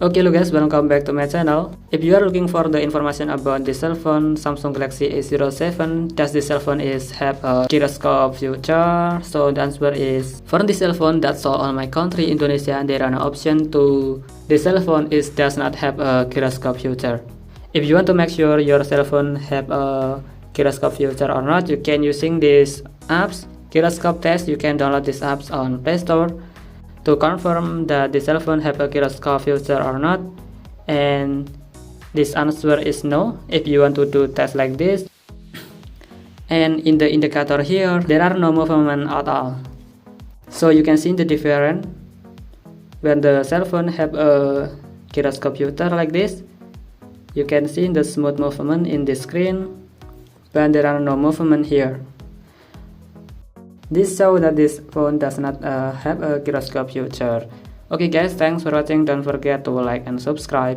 Okay, hello guys, welcome back to my channel. If you are looking for the information about the cell phone Samsung Galaxy A07, does the cell phone have a gyroscope feature? So the answer is, for the cell phone that's sold on my country Indonesia, there are no option to the cell phone does not have a gyroscope feature. If you want to make sure your cell phone have a gyroscope feature or not, you can using these apps. Gyroscope test, you can download these apps on Play Store to confirm that the cell phone have a gyroscope feature or not, and this answer is no if you want to do test like this. And in the indicator here, there are no movement at all, so you can see the difference when the cell phone have a gyroscope feature like this. You can see the smooth movement in the screen, but there are no movement here. This shows that this phone does not have a gyroscope feature. Okay guys, thanks for watching. Don't forget to like and subscribe.